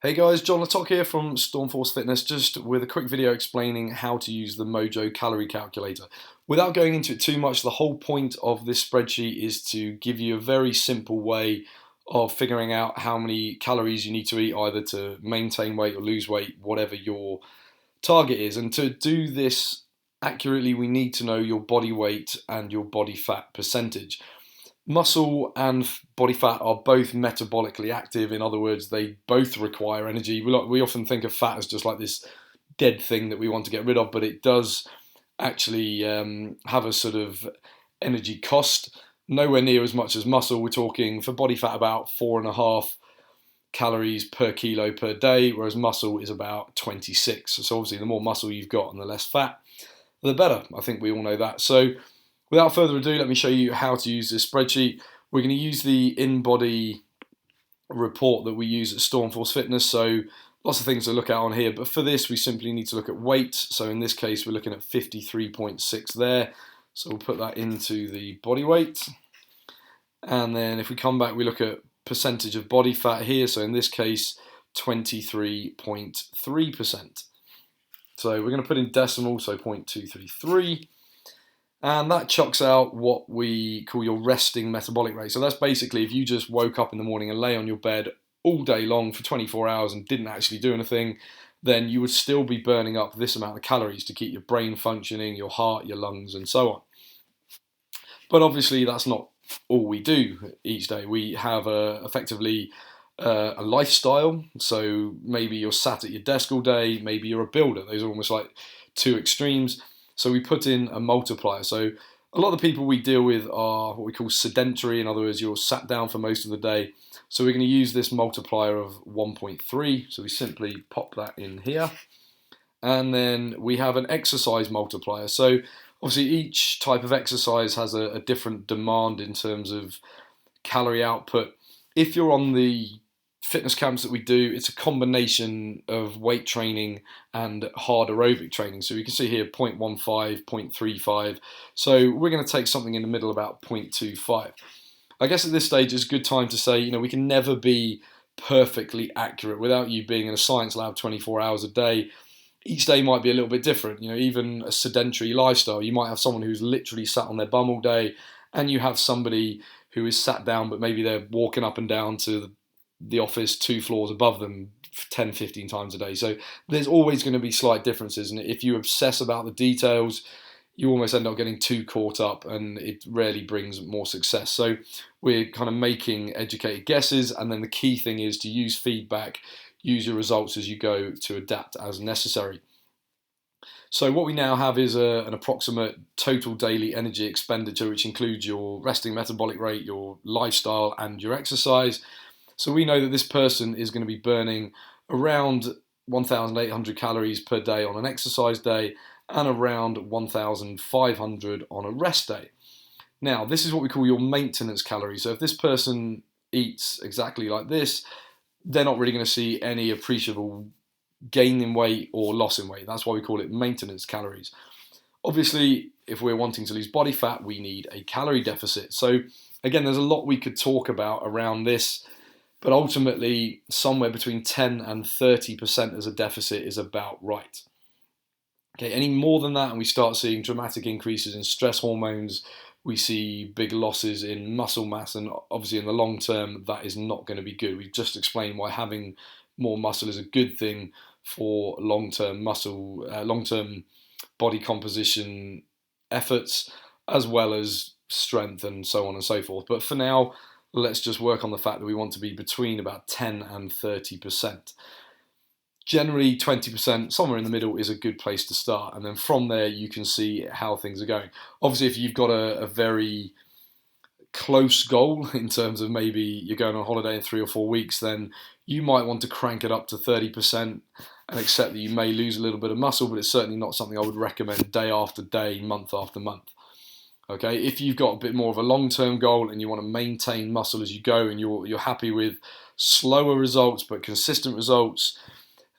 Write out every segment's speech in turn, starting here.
Hey guys, John Latok here from Stormforce Fitness, just with a quick video explaining how to use the Mojo calorie calculator. Without going into it too much, the whole point of this spreadsheet is to give you a very simple way of figuring out how many calories you need to eat either to maintain weight or lose weight, whatever your target is. And to do this accurately, we need to know your body weight and your body fat percentage. Muscle and body fat are both metabolically active. In other words, they both require energy. We often think of fat as just like this dead thing that we want to get rid of, but it does actually have a sort of energy cost. Nowhere near as much as muscle. We're talking for body fat about 4.5 calories per kilo per day, whereas muscle is about 26. So obviously the more muscle you've got and the less fat, the better. I think we all know that. So without further ado, let me show you how to use this spreadsheet. We're going to use the InBody report that we use at Stormforce Fitness, so lots of things to look at on here, but for this we simply need to look at weight. So in this case we're looking at 53.6 there, so we'll put that into the body weight, and then if we come back we look at percentage of body fat here, so in this case 23.3%. So we're going to put in decimal, so 0.233. And that chucks out what we call your resting metabolic rate. So that's basically if you just woke up in the morning and lay on your bed all day long for 24 hours and didn't actually do anything, then you would still be burning up this amount of calories to keep your brain functioning, your heart, your lungs, and so on. But obviously that's not all we do each day. We have effectively a lifestyle. So maybe you're sat at your desk all day, maybe you're a builder. Those are almost like two extremes. So we put in a multiplier. So a lot of the people we deal with are what we call sedentary. In other words, you're sat down for most of the day. So we're going to use this multiplier of 1.3. So we simply pop that in here. And then we have an exercise multiplier. So obviously each type of exercise has a different demand in terms of calorie output. If you're on the fitness camps that we do, it's a combination of weight training and hard aerobic training. So you can see here 0.15, 0.35. So we're going to take something in the middle about 0.25. I guess at this stage it's a good time to say, we can never be perfectly accurate without you being in a science lab 24 hours a day. Each day might be a little bit different. Even a sedentary lifestyle, you might have someone who's literally sat on their bum all day, and you have somebody who is sat down, but maybe they're walking up and down to the office 2 floors above them 10, 15 times a day. So there's always going to be slight differences, and if you obsess about the details, you almost end up getting too caught up, and it rarely brings more success. So we're kind of making educated guesses, and then the key thing is to use feedback, use your results as you go to adapt as necessary. So what we now have is an approximate total daily energy expenditure, which includes your resting metabolic rate, your lifestyle, and your exercise. So we know that this person is going to be burning around 1,800 calories per day on an exercise day and around 1,500 on a rest day. Now, this is what we call your maintenance calories. So if this person eats exactly like this, they're not really going to see any appreciable gain in weight or loss in weight. That's why we call it maintenance calories. Obviously, if we're wanting to lose body fat, we need a calorie deficit. So again, there's a lot we could talk about around this, but ultimately somewhere between 10 and 30% as a deficit is about right. Okay, any more than that and we start seeing dramatic increases in stress hormones, we see big losses in muscle mass, and obviously in the long term that is not going to be good. We've just explained why having more muscle is a good thing for long-term long-term body composition efforts, as well as strength and so on and so forth. But for now, let's just work on the fact that we want to be between about 10 and 30%. Generally 20%, somewhere in the middle, is a good place to start, and then from there you can see how things are going. Obviously if you've got a very close goal in terms of maybe you're going on holiday in 3 or 4 weeks, then you might want to crank it up to 30% and accept that you may lose a little bit of muscle, but it's certainly not something I would recommend day after day, month after month. Okay, if you've got a bit more of a long-term goal and you want to maintain muscle as you go, and you're happy with slower results but consistent results,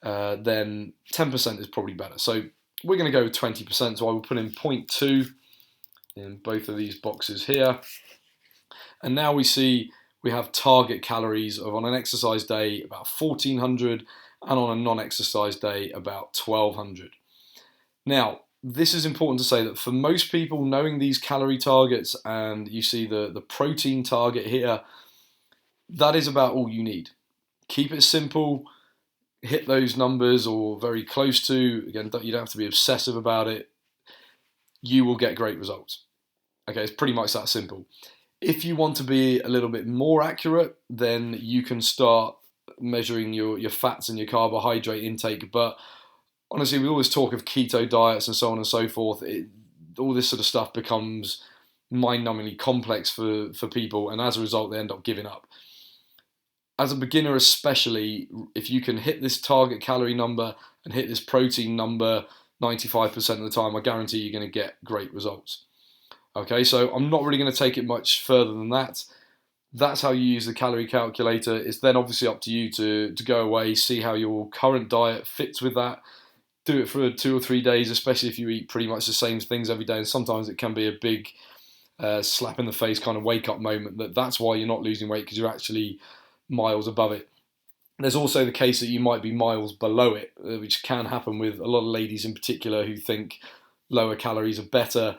then 10% is probably better. So we're going to go with 20%, so I will put in 0.2 in both of these boxes here. And now we see we have target calories of, on an exercise day, about 1400, and on a non-exercise day, about 1200. Now, this is important to say that for most people, knowing these calorie targets, and you see the protein target here, that is about all you need. Keep it simple, hit those numbers or very close to. Again, you don't have to be obsessive about it. You will get great results. Okay, it's pretty much that simple. If you want to be a little bit more accurate, then you can start measuring your fats and your carbohydrate intake. But honestly, we always talk of keto diets and so on and so forth. All this sort of stuff becomes mind-numbingly complex for people, and as a result, they end up giving up. As a beginner especially, if you can hit this target calorie number and hit this protein number 95% of the time, I guarantee you're going to get great results. Okay, so I'm not really going to take it much further than that. That's how you use the calorie calculator. It's then obviously up to you to go away, see how your current diet fits with that. Do it for 2 or 3 days, especially if you eat pretty much the same things every day. And sometimes it can be a big slap in the face kind of wake up moment that's why you're not losing weight, because you're actually miles above it. There's also the case that you might be miles below it, which can happen with a lot of ladies in particular who think lower calories are better.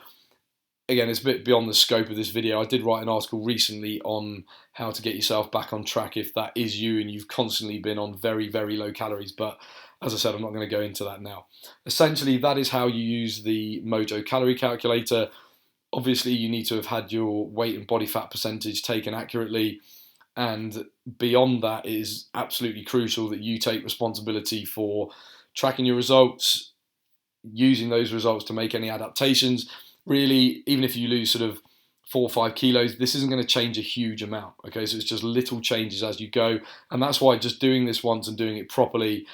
Again, it's a bit beyond the scope of this video. I did write an article recently on how to get yourself back on track if that is you and you've constantly been on very, very low calories. But as I said, I'm not going to go into that now. Essentially, that is how you use the Mojo calorie calculator. Obviously, you need to have had your weight and body fat percentage taken accurately. And beyond that, it is absolutely crucial that you take responsibility for tracking your results, using those results to make any adaptations. Really, even if you lose sort of 4 or 5 kilos, this isn't going to change a huge amount. Okay, so it's just little changes as you go. And that's why just doing this once and doing it properly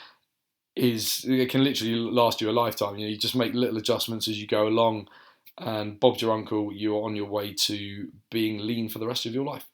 it can literally last you a lifetime. You just make little adjustments as you go along, and Bob's your uncle, you're on your way to being lean for the rest of your life.